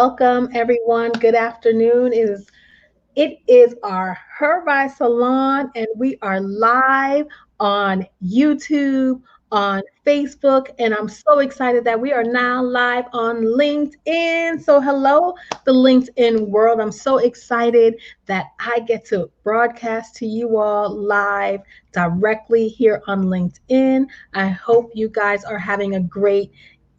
Welcome, everyone. Good afternoon. It is our HerRise Salon, and we are live on YouTube, on Facebook, and I'm so excited that we are now live on LinkedIn. So, hello, the LinkedIn world. I'm so excited that I get to broadcast to you all live directly here on LinkedIn. I hope you guys are having a great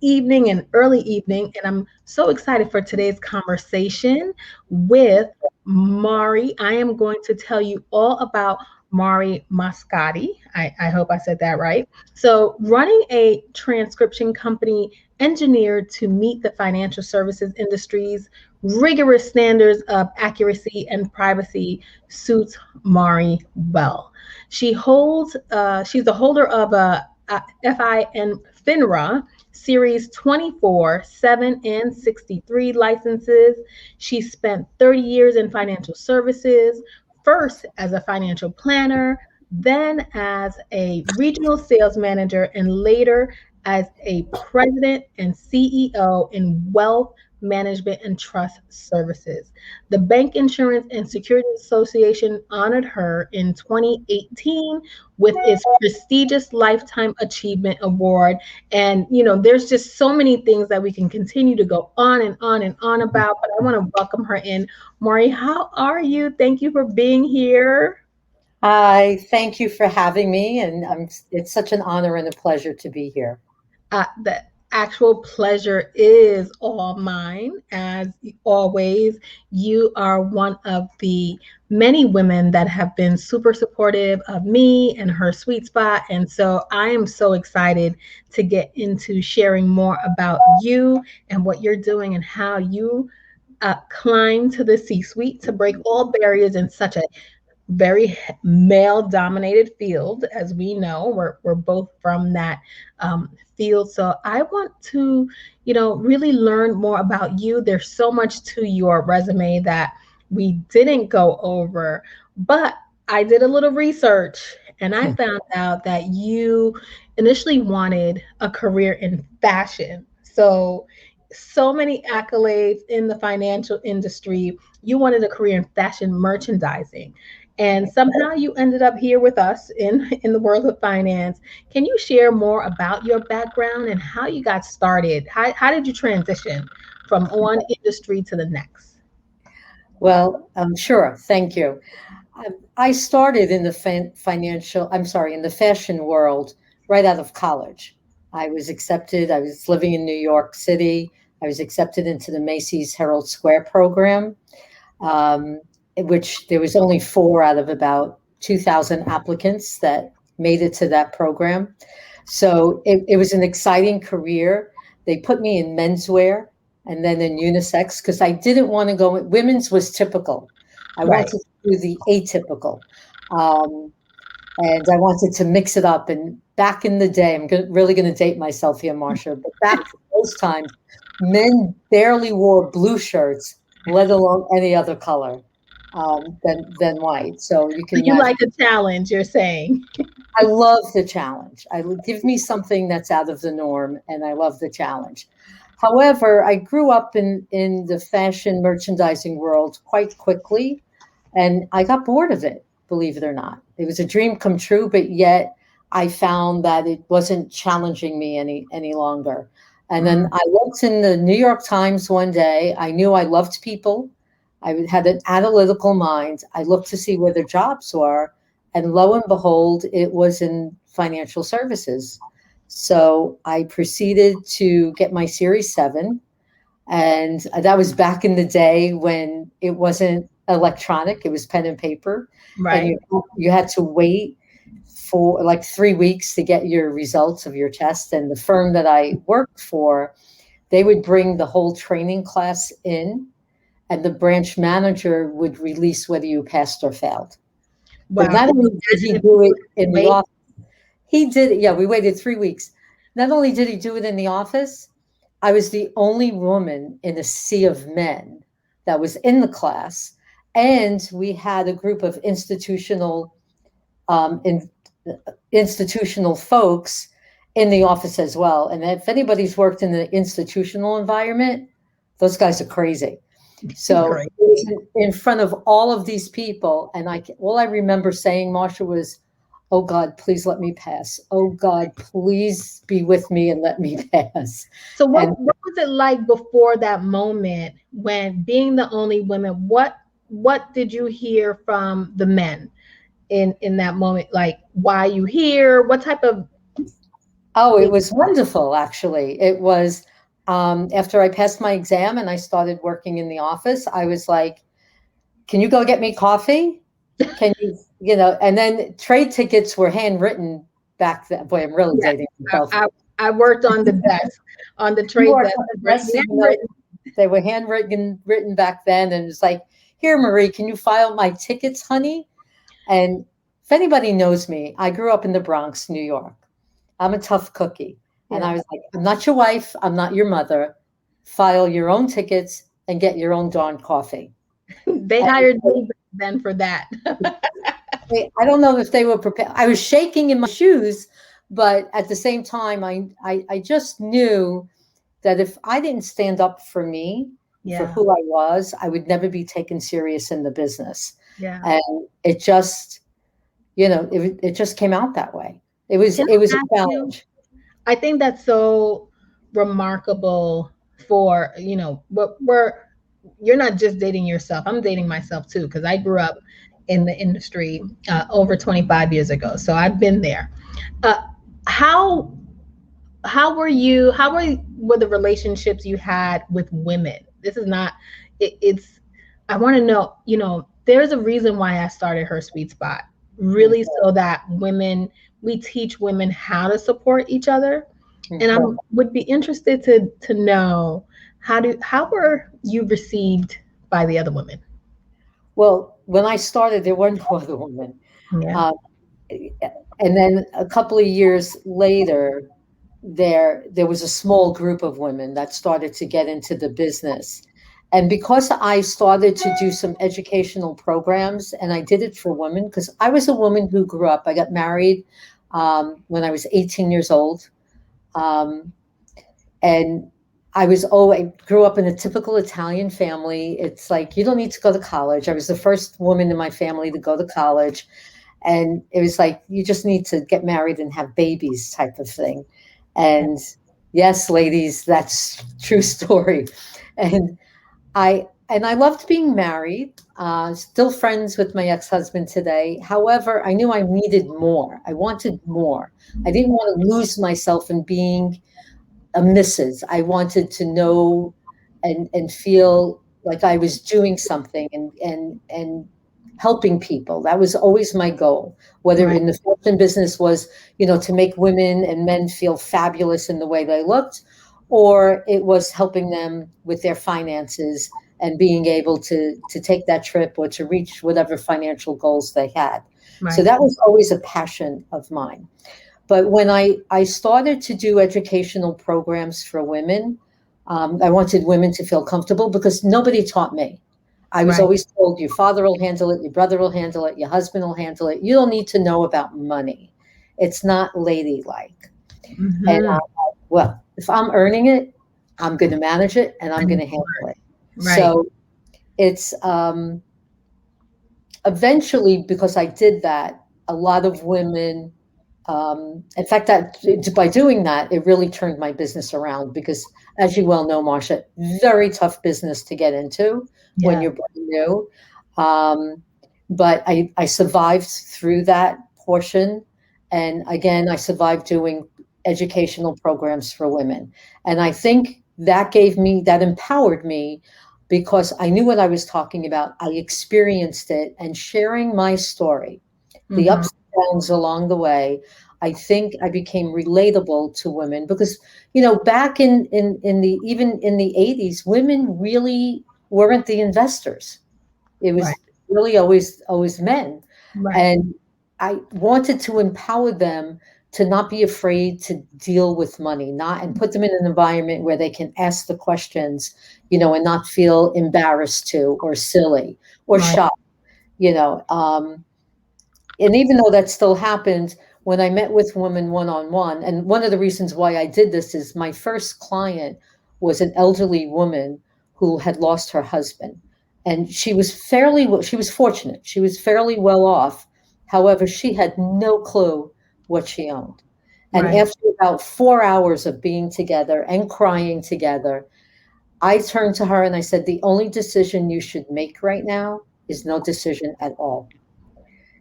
evening and early evening, and I'm so excited for today's conversation with Maree. I am going to tell you all about Maree Moscati. I hope I said that right. So, running a transcription company engineered to meet the financial services industry's rigorous standards of accuracy and privacy suits Maree well. She's the holder of a FIN FINRA Series 24, 7, and 63 licenses. She spent 30 years in financial services, first as a financial planner, then as a regional sales manager, and later as a president and CEO in wealth management and trust services. The Bank Insurance and Securities Association honored her in 2018 with its prestigious Lifetime Achievement Award. And, there's just so many things that we can continue to go on and on and on about, but I want to welcome her in. Maree, how are you? Thank you for being here. Hi, thank you for having me, and it's such an honor and a pleasure to be here. The actual pleasure is all mine. As always, you are one of the many women that have been super supportive of me and her sweet spot. And so I am so excited to get into sharing more about you and what you're doing and how you climb to the C-suite to break all barriers in such a very male dominated field. As we know, we're both from that field. So I want to really learn more about you. There's so much to your resume that we didn't go over, but I did a little research and I found out that you initially wanted a career in fashion. So many accolades in the financial industry. You wanted a career in fashion merchandising, and somehow you ended up here with us in the world of finance. Can you share more about your background and how you got started? How did you transition from one industry to the next? Well, sure, thank you. I started in the in the fashion world right out of college. I was living in New York City. I was accepted into the Macy's Herald Square program, in which there was only four out of about 2,000 applicants that made it to that program. So it was an exciting career. They put me in menswear and then in unisex because I didn't want to go. Women's was typical. I Right. wanted to do the atypical. Um, and I wanted to mix it up. And back in the day, really going to date myself here, Marsha, but back in those times, men barely wore blue shirts, let alone any other color than white. So you So can you imagine. like a challenge, you're saying. I love the challenge. Give me something that's out of the norm, and I love the challenge. However, I grew up in the fashion merchandising world quite quickly, and I got bored of it, believe it or not. It was a dream come true, but yet I found that it wasn't challenging me any longer. And then I looked in the New York Times one day. I knew I loved people. Had an analytical mind. I looked to see where the jobs were, and lo and behold, it was in financial services. So I proceeded to get my Series 7. And that was back in the day when it wasn't electronic, it was pen and paper. And Right. you had to wait for like 3 weeks to get your results of your test. And the firm that I worked for, they would bring the whole training class in, and the branch manager would release whether you passed or failed. But Wow. not Can you only did imagine he if do you it had to in the wait? office, he did it. Yeah, we waited 3 weeks. Not only did he do it in the office, I was the only woman in a sea of men that was in the class. And we had a group of um, in, institutional folks in the office as well. And if anybody's worked in the institutional environment, those guys are crazy. So Great. it was in front of all of these people, and all I remember saying, Marsha, was, "Oh God, please let me pass. Oh God, please be with me and let me pass." So And what was it like before that moment when being the only woman, what did you hear from the men in that moment? Like why you here? What type of oh, it thing? was wonderful, actually. It was after I passed my exam and I started working in the office, I was like, "Can you go get me coffee? Can you, and then trade tickets were handwritten back then. Boy, I'm really Yes, dating myself. I worked on the desk, on the You trade worked desk. on the best, Handwritten. they were written back then. And it's like, "Here, Marie, can you file my tickets, honey?" And if anybody knows me, I grew up in the Bronx, New York. I'm a tough cookie. And I Yes. was like, "I'm not your wife. I'm not your mother. File your own tickets and get your own darn coffee." They And hired me back then for that. I don't know if they were prepared. I was shaking in my shoes, but at the same time, I just knew that if I didn't stand up for me, for Yeah. who I was, I would never be taken serious in the business. Yeah. And it just, it just came out that way. It was Can it was I a ask you? challenge. I think that's so remarkable for, what we're you're not just dating yourself. I'm dating myself too because I grew up in the industry over 25 years ago. So I've been there. Uh, how were the relationships you had with women? This is not it's I want to know, there's a reason why I started Her Sweet Spot, really, so that we teach women how to support each other. And I Mhm. would be interested to know how were you received by the other women? Well, when I started, there weren't no other women. Yeah. Um, and then a couple of years later, there was a small group of women that started to get into the business. And because I started to do some educational programs, and I did it for women, because I was a woman who grew up, I got married when I was 18 years old. Um, and I grew up in a typical Italian family. It's like, you don't need to go to college. I was the first woman in my family to go to college. And it was like, you just need to get married and have babies type of thing. And yes, ladies, that's true story. And I loved being married, still friends with my ex-husband today. However, I knew I needed more. I wanted more. I didn't want to lose myself in being a missus. I wanted to know and feel like I was doing something and helping people. That was always my goal. Whether Right. in the fashion business was, to make women and men feel fabulous in the way they looked, or it was helping them with their finances and being able to take that trip or to reach whatever financial goals they had. So Right. that was always a passion of mine. But when I started to do educational programs for women, I wanted women to feel comfortable because nobody taught me. I was Right. always told your father will handle it, your brother will handle it, your husband will handle it. You don't need to know about money. It's not ladylike. And Hmm. well, if I'm earning it, I'm going to manage it and I'm going to handle it. Right. So it's eventually, because I did that, a lot of women, in fact, that by doing that, it really turned my business around because, as you well know, Marcia, very tough business to get into when Yeah. you're brand new. Um, but I survived through that portion. And again, I survived doing educational programs for women. And I think that empowered me because I knew what I was talking about. I experienced it and sharing my story, the Hmm. ups and downs along the way. I think I became relatable to women because, back in the even in the 80s, women really weren't the investors. It Right. was really always men. Right. And I wanted to empower them to not be afraid to deal with money, not and put them in an environment where they can ask the questions, and not feel embarrassed to or silly or Right. shy, you know. And even though that still happened when I met with women one on one, and one of the reasons why I did this is my first client was an elderly woman who had lost her husband. And she was fortunate. She was fairly well off. However, she had no clue what she owned. And Right. after about 4 hours of being together and crying together, I turned to her and I said, the only decision you should make right now is no decision at all.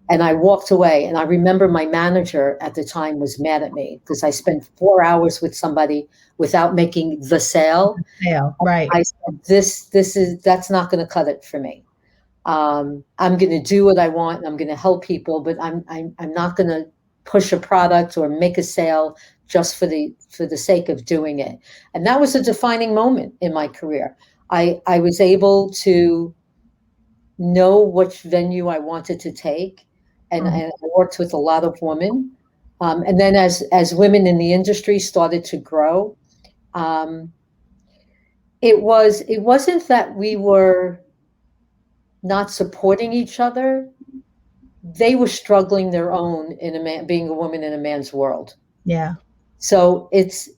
And I walked away. And I remember my manager at the time was mad at me because I spent 4 hours with somebody without making the sale. Yeah. Right. I said, that's not going to cut it for me. I'm going to do what I want and I'm going to help people, but I'm not going to push a product or make a sale just for the sake of doing it. And that was a defining moment in my career. I was able to know which venue I wanted to take, Mhm. and I worked with a lot of women. And then as women in the industry started to grow, um, it wasn't that we were not supporting each other. They were struggling their own in being a woman in a man's world. Yeah. So it's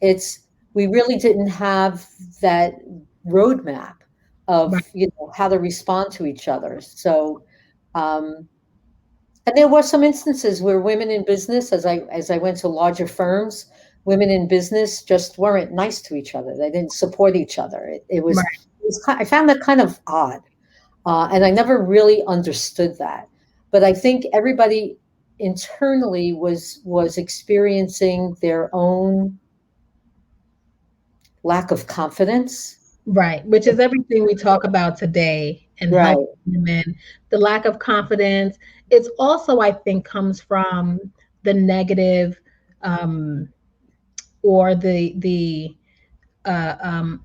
we really didn't have that roadmap of Right. how to respond to each other. So um, and there were some instances where women in business, as I went to larger firms, women in business just weren't nice to each other. They didn't support each other. Right. I found that kind of odd. And I never really understood that. But I think everybody internally was experiencing their own lack of confidence. Right, which is everything we talk about today and helping Right. women. The lack of confidence. It's also, I think, comes from the negative, um, or the uh, um,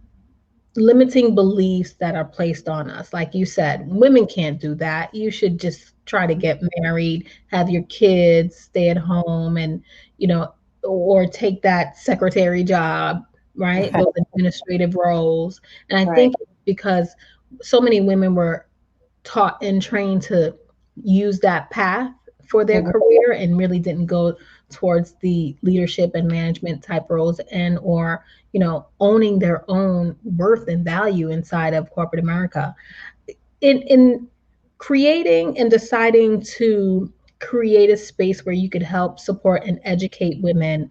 limiting beliefs that are placed on us. Like you said, women can't do that. You should just try to get married, have your kids, stay at home, and you know, or take that secretary job, right? Right. Those administrative roles. And I Right. think it's because so many women were taught and trained to use that path for their Mhm. career and really didn't go towards the leadership and management type roles, and or owning their own worth and value inside of corporate America. In creating and deciding to create a space where you could help support and educate women,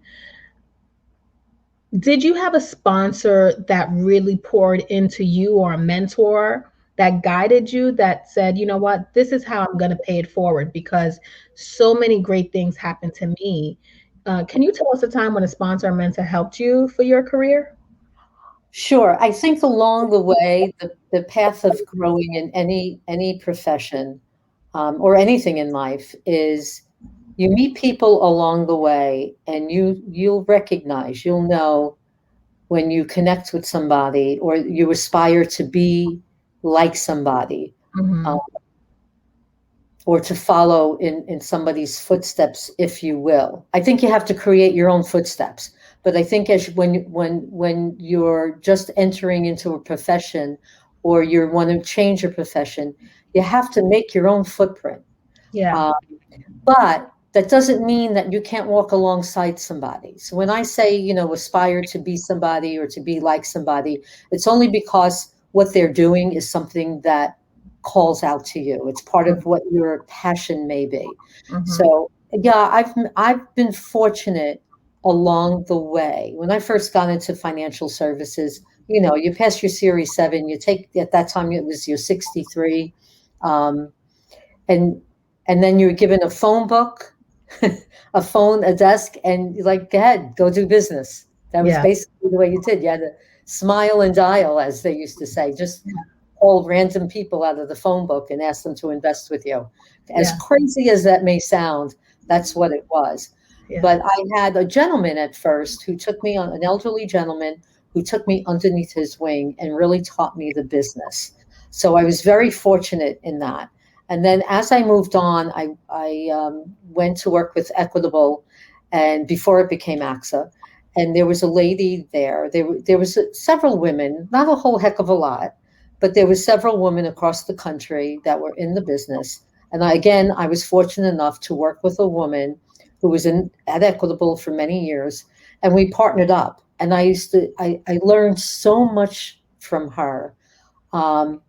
did you have a sponsor that really poured into you, or a mentor that guided you, that said, you know what, this is how I'm going to pay it forward because so many great things happened to me? Can you tell us a time when a sponsor or mentor helped you for your career? Sure. I think along the way, the path of growing in any profession, or anything in life, is you meet people along the way, and you'll know when you connect with somebody or you aspire to be like somebody, uh, Hmm. or to follow in somebody's footsteps, if you will. I think you have to create your own footsteps. But I think when you're just entering into a profession or you want to change your profession, you have to make your own footprint. Yeah. Uh, but that doesn't mean that you can't walk alongside somebody. So when I say, aspire to be somebody or to be like somebody, it's only because what they're doing is something that calls out to you. It's part of what your passion may be. Hmm. So yeah, I've been fortunate along the way. When I first got into financial services, you pass your Series 7, you take, at that time it was your 63. Um, and and then you're given a phone book, a phone, a desk, and you're like, go ahead, go do business. That was Yeah. basically the way you did. You had to smile and dial, as they used to say. Just call random people out of the phone book and ask them to invest with you. As Yeah. crazy as that may sound, that's what it was. Yeah. But I had a gentleman at first who took me on, an elderly gentleman who took me underneath his wing and really taught me the business. So I was very fortunate in that. And then as I moved on, I went to work with Equitable, and before it became AXA. And there was a lady there. There was several women, not a whole heck of a lot, but there were several women across the country that were in the business. And I was fortunate enough to work with a woman who was at Equitable for many years, and we partnered up. And I learned so much from her. Um,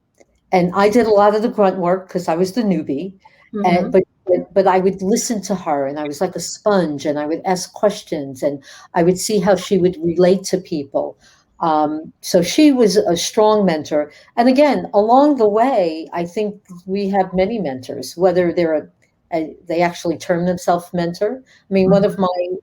and I did a lot of the grunt work because I was the newbie. Mm-hmm. And but I would listen to her, and I was like a sponge, and I would ask questions, and I would see how she would relate to people. So she was a strong mentor. And again, along the way, I think we have many mentors, whether they actually term themselves mentor. I mean, one of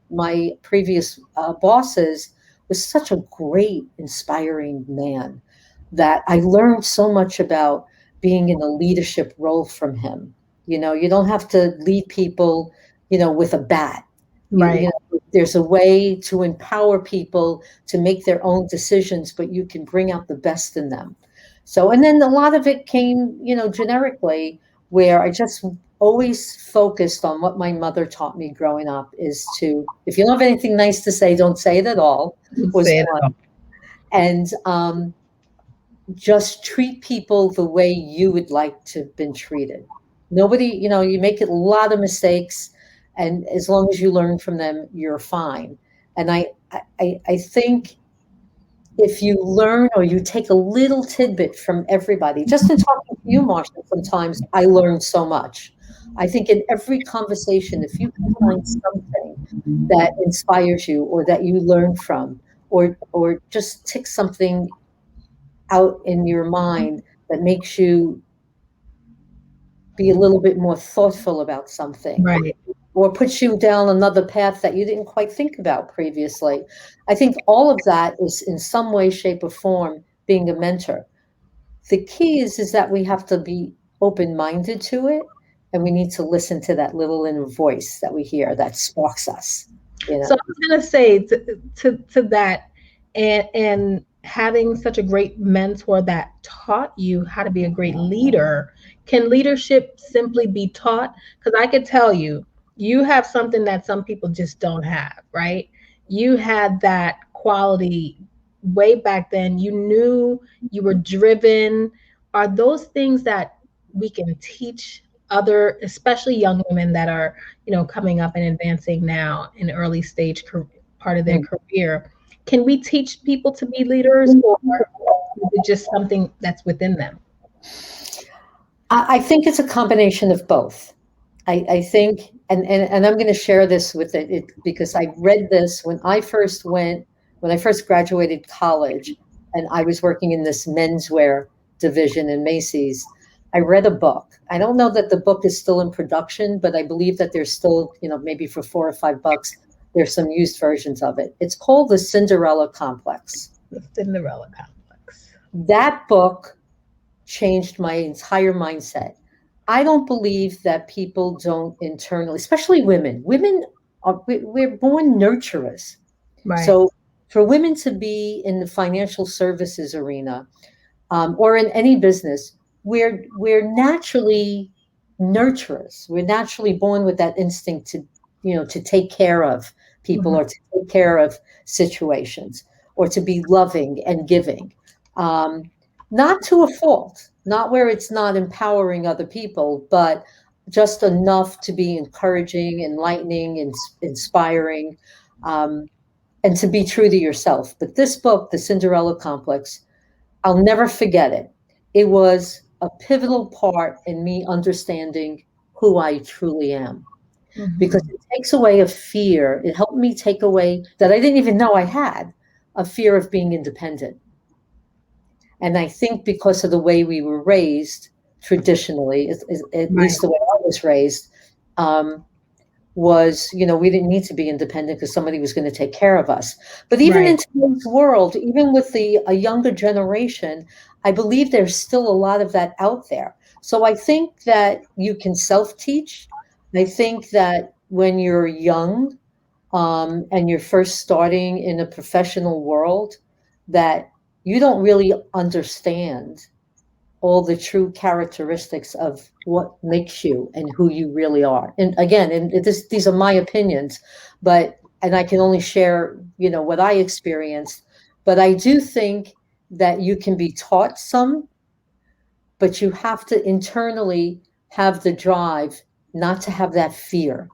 my previous bosses was such a great, inspiring man that I learned so much about being in a leadership role from him. You don't have to lead people, with a bat. You Right. know, there's a way to empower people to make their own decisions, but you can bring out the best in them. So, and then a lot of it came, generically, where I just always focused on what my mother taught me growing up is to, if you don't have anything nice to say, don't say it at all, was Say it one. all. And just treat people the way you would like to have been treated. Nobody, you make a lot of mistakes, and as long as you learn from them, you're fine. And I think if you learn or you take a little tidbit from everybody, just in talking to you, Marsha, sometimes I learn so much. I think in every conversation, if you can find something that inspires you or that you learn from, or just tick something out in your mind that makes you be a little bit more thoughtful about something, Right. or puts you down another path that you didn't quite think about previously. I think all of that is in some way, shape, or form being a mentor. The key is that we have to be open-minded to it, and we need to listen to that little inner voice that we hear that sparks us, you So I know. was gonna say to that, and having such a great mentor that taught you how to be a great leader. Can leadership simply be taught? Because I could tell you, you have something that some people just don't have, right? You had that quality way back then. You knew you were driven. Are those things that we can teach other, especially young women that are, coming up and advancing now in early stage part of their Mm. career? Can we teach people to be leaders, or is it just something that's within them? I think it's a combination of both. I think, and I'm going to share this with because I read this when I first graduated college, and I was working in this menswear division in Macy's. I read a book. I don't know that the book is still in production, but I believe that there's still, maybe for $4 or $5, there's some used versions of it. It's called The Cinderella Complex. The Cinderella complex. That book changed my entire mindset. I don't believe that people don't internally, especially women. We're born nurturers. Right. So for women to be in the financial services arena, or in any business, we're naturally nurturers. We're naturally born with that instinct to take care of people, Mhm. or to take care of situations, or to be loving and giving. Um, Not to a fault, not where it's not empowering other people, but just enough to be encouraging, enlightening, inspiring, um, and to be true to yourself. But this book, The Cinderella Complex, I'll never forget it. It was a pivotal part in me understanding who I truly am, because Mhm. it takes away a fear. It helped me take away that I didn't even know I had, a fear of being independent. And I think because of the way we were raised traditionally, at Right. least the way I was raised, um, was, we didn't need to be independent because somebody was going to take care of us. But even Right. in today's world, even with a younger generation, I believe there's still a lot of that out there. So I think that you can self-teach. I think that when you're young, and you're first starting in a professional world, that you don't really understand all the true characteristics of what makes you and who you really are. And again, these are my opinions, and I can only share, what I experienced. But I do think that you can be taught some, but you have to internally have the drive not to have that fear.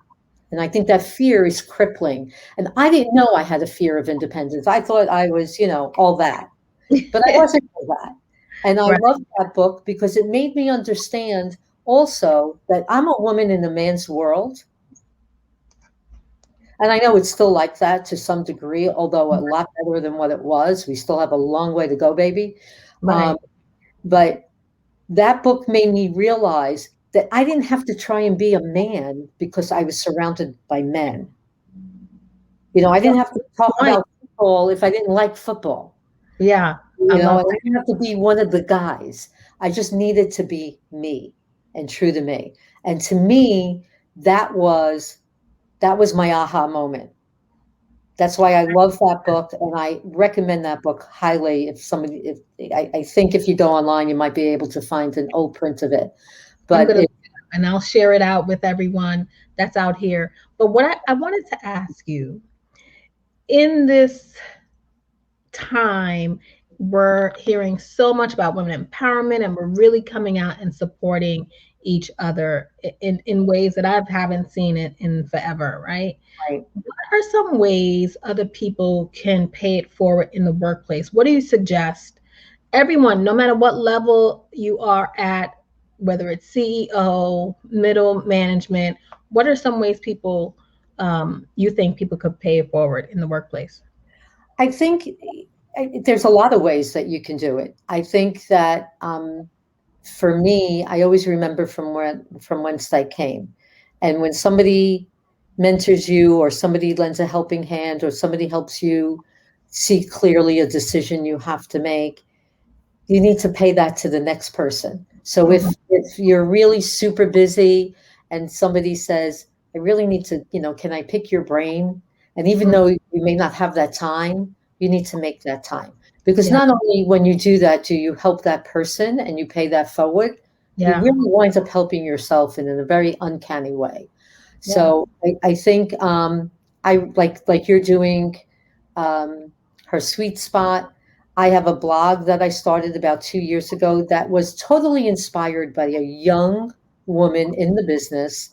And I think that fear is crippling. And I didn't know I had a fear of independence. I thought I was, all that, but I wasn't all that. And I Right. loved that book because it made me understand also that I'm a woman in a man's world. And I know it's still like that to some degree, although a lot better than what it was. We still have a long way to go, baby. Um, Right. but that book made me realize that I didn't have to try and be a man because I was surrounded by men. I That's didn't have to talk the point. about football if I didn't like football. Yeah. I love And I didn't have to be one of the guys. I just needed to be me and true to me. And to me, that was that was my aha moment. That's why I love that book, and I recommend that book highly. If I think if you go online, you might be able to find an old print of it. I'm But gonna and I'll share it out with everyone that's out here. But what I wanted to ask you in this time, we're hearing so much about women empowerment, and we're really coming out and supporting each other in ways that I haven't seen it in forever, right? right, What are some ways other people can pay it forward in the workplace? What do you suggest? Everyone, no matter what level you are at, whether it's CEO, middle management, what are some ways people you think people could pay it forward in the workplace? I think there's a lot of ways that you can do it. I think that for me, I always remember from whence I came, and when somebody mentors you, or somebody lends a helping hand, or somebody helps you see clearly a decision you have to make, you need to pay that to the next person. So Mhm. if you're really super busy and somebody says, I really need to, can I pick your brain? And even Mhm. though you may not have that time, you need to make that time. Because Yeah, not only when you do that do you help that person and you pay that forward, you yeah, really wind up helping yourself in a very uncanny way. yeah. So I think I like you're doing um, her sweet spot. I have a blog that I started about 2 years ago that was totally inspired by a young woman in the business.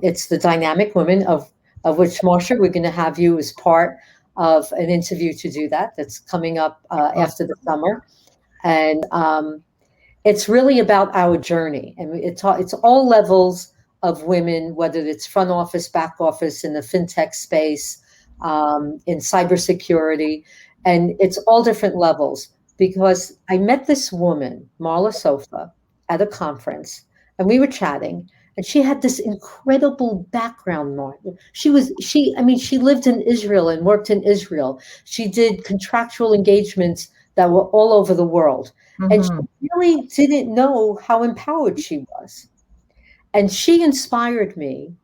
It's the Dynamic Women of which, Marsha, we're going to have you as part of an interview to do that. That's coming up after the summer, and it's really about our journey, and it's all levels of women, whether it's front office, back office, in the fintech space, in cybersecurity, and it's all different levels. Because I met this woman, Marla Sofa, at a conference, and we were chatting, and she had this incredible background. Martin, she lived in Israel and worked in Israel. She did contractual engagements that were all over the world, and she Hmm. really didn't know how empowered she was. And she inspired me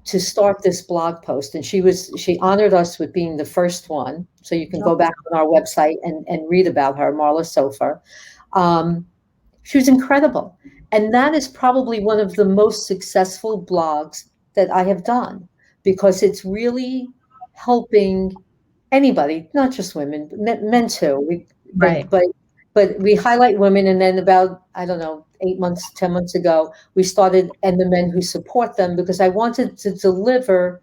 to start this blog post. And she honored us with being the first one. So you can go back on our website and read about her, Marla Sofer. Um, she was incredible. And that is probably one of the most successful blogs that I have done, because it's really helping anybody, not just women, but men too. Right, But we highlight women, and then about, I don't know, 8 months, 10 months ago, we started and the men who support them, because I wanted to deliver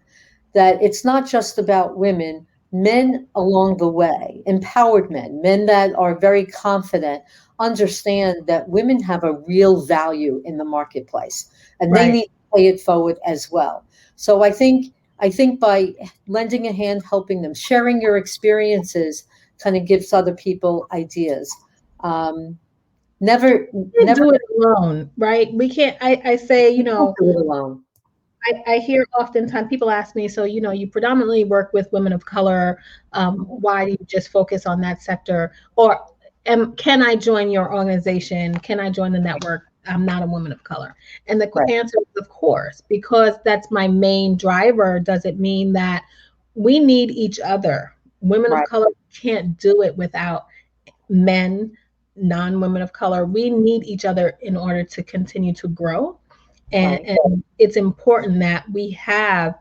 that it's not just about women, men along the way, empowered men that are very confident, understand that women have a real value in the marketplace, and they right. need to pay it forward as well. So I think by lending a hand, helping them, sharing your experiences, kind of gives other people ideas. Um, never, Can't never do it alone, right? We can't. I say, you can't do it alone. I hear oftentimes people ask me, so, you predominantly work with women of color. Why do you just focus on that sector? Or can I join your organization? Can I join the network? I'm not a woman of color. And the Right, answer is, of course, because that's my main driver. Does it mean that we need each other? Women of right, color can't do it without men, non-women of color. We need each other in order to continue to grow. And, right. and it's important that we have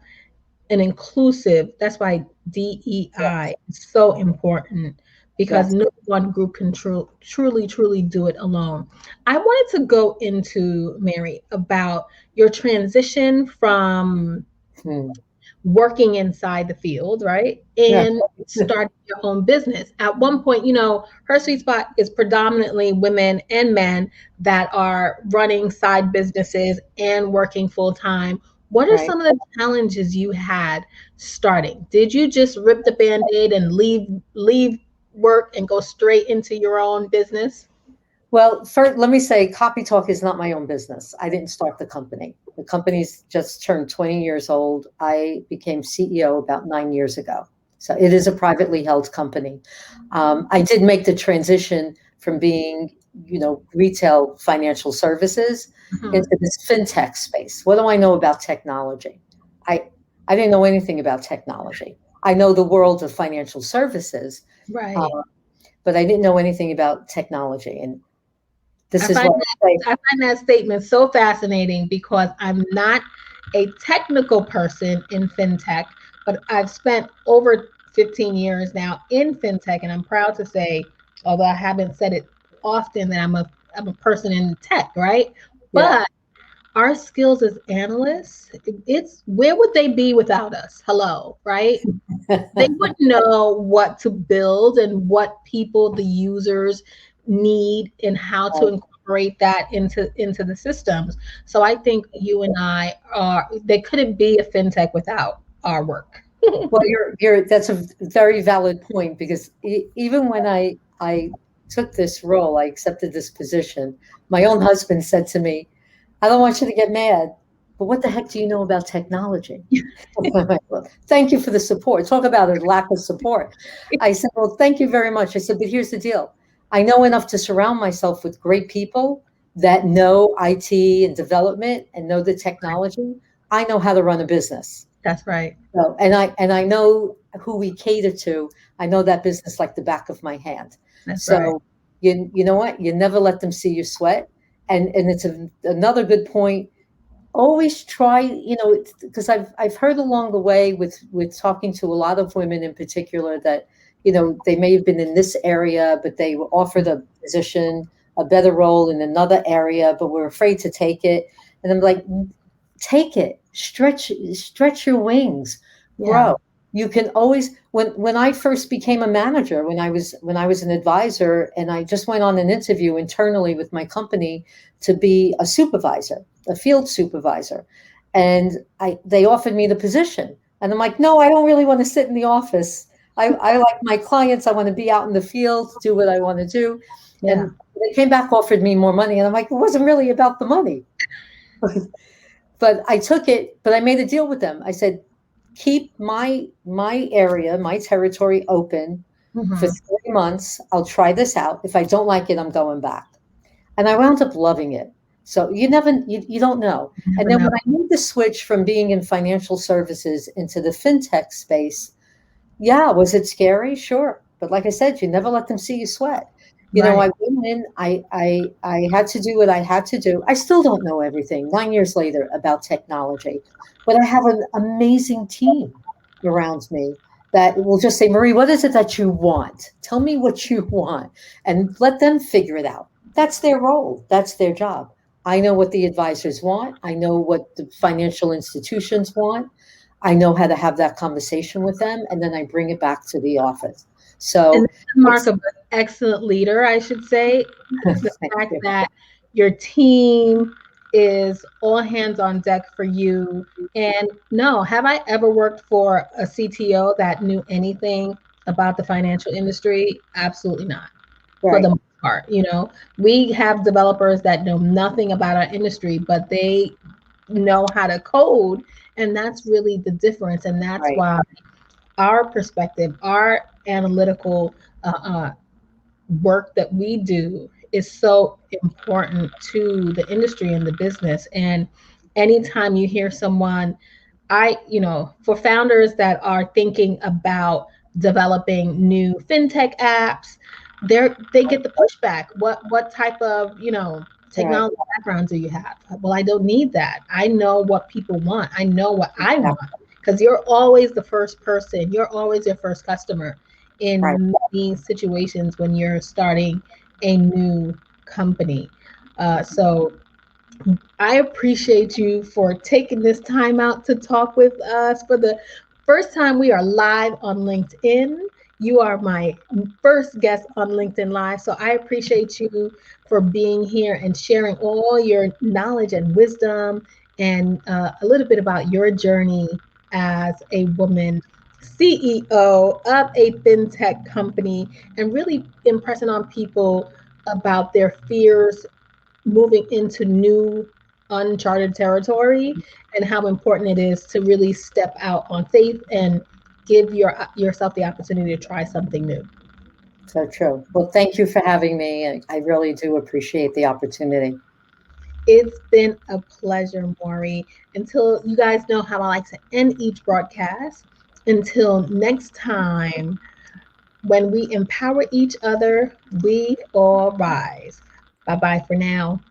an inclusive, that's why DEI Yes, is so important, because yes. no one group can truly do it alone. I wanted to go into, Maree, about your transition from Hmm. working inside the field, right? Yeah. And starting your own business. At one point, her sweet spot is predominantly women and men that are running side businesses and working full time. What are Right. some of the challenges you had starting? Did you just rip the band-aid and leave work and go straight into your own business? Well, first, let me say, Copytalk is not my own business. I didn't start the company. The company's just turned 20 years old. I became CEO about 9 years ago. So it is a privately held company. I did make the transition from being, retail financial services Mhm. into this fintech space. What do I know about technology? I I didn't know anything about technology. I know the world of financial services, uh, Right. but I didn't know anything about technology. And I this is find what I say. I find that statement so fascinating because I'm not a technical person in fintech, but I've spent over 15 years now in fintech, and I'm proud to say, although I haven't said it often, that I'm a person in tech, right? Yeah. But our skills as analysts, it's where would they be without us? Hello, right? They wouldn't know what to build and what people, the users, need and how to Right. incorporate that into the systems. So I think you and I are they couldn't be a fintech without our work. Well, that's a very valid point because even when I took this role, I accepted this position. My own husband said to me, "I don't want you to get mad, but what the heck do you know about technology?" Well, thank you for the support. Talk about a lack of support. I said, "Well, thank you very much." I said, "But here's the deal. I know enough to surround myself with great people that know IT and development and know the technology. I know how to run a business." That's right. So, and I know who we cater to. I know that business like the back of my hand. That's right. So you know what? You never let them see you sweat. And it's another good point. Always try, because I've heard along the way with talking to a lot of women in particular that, they may have been in this area, but they were offered a position, a better role in another area, but were afraid to take it. And I'm like, take it, stretch your wings, Yeah. grow. You can always, when I first became a manager, when I was an advisor, and I just went on an interview internally with my company to be a supervisor, a field supervisor, and they offered me the position, and I'm like, no, I don't really want to sit in the office. I like my clients. I want to be out in the field, do what I want to do. Yeah. And they came back, offered me more money, and I'm like, it wasn't really about the money. But I took it, but I made a deal with them. I said, keep my area, my territory open for Hmm. 3 months. I'll try this out. If I don't like it, I'm going back. And I wound up loving it. So you don't know. And Never then know. when I made the switch from being in financial services into the fintech space, yeah, was it scary? Sure. But like I said, you never let them see you sweat. I Right. went in, I had to do what I had to do. I still don't know everything 9 years later about technology, but I have an amazing team around me that will just say, Maree, what is it that you want? Tell me what you want and let them figure it out. That's their role. That's their job. I know what the advisors want. I know what the financial institutions want. I know how to have that conversation with them, and then I bring it back to the office. And So that's the mark it's of an excellent leader, I should say. The thank fact you. that your team is all hands on deck for you. And no, have I ever worked for a CTO that knew anything about the financial industry? Absolutely not. For the Right, most part, we have developers that know nothing about our industry, but they know how to code. And that's really the difference. And that's right, why our perspective, our analytical uh, work that we do is so important to the industry and the business. And anytime you hear someone, for founders that are thinking about developing new fintech apps, they get the pushback. What type of right. technology background do you have? Well, I don't need that. I know what people want. I know what I want Exactly. because you're always the first person. You're always your first customer Right. in many situations when you're starting a new company. So I appreciate you for taking this time out to talk with us. For the first time, we are live on LinkedIn. You are my first guest on LinkedIn Live. So I appreciate you for being here and sharing all your knowledge and wisdom and a little bit about your journey as a woman CEO of a fintech company and really impressing on people about their fears moving into new uncharted territory and how important it is to really step out on faith and give yourself the opportunity to try something new. So true. Well, thank you for having me. I really do appreciate the opportunity. It's been a pleasure, Maury. Until you guys know how I like to end each broadcast, until next time, when we empower each other, we all rise. Bye bye for now.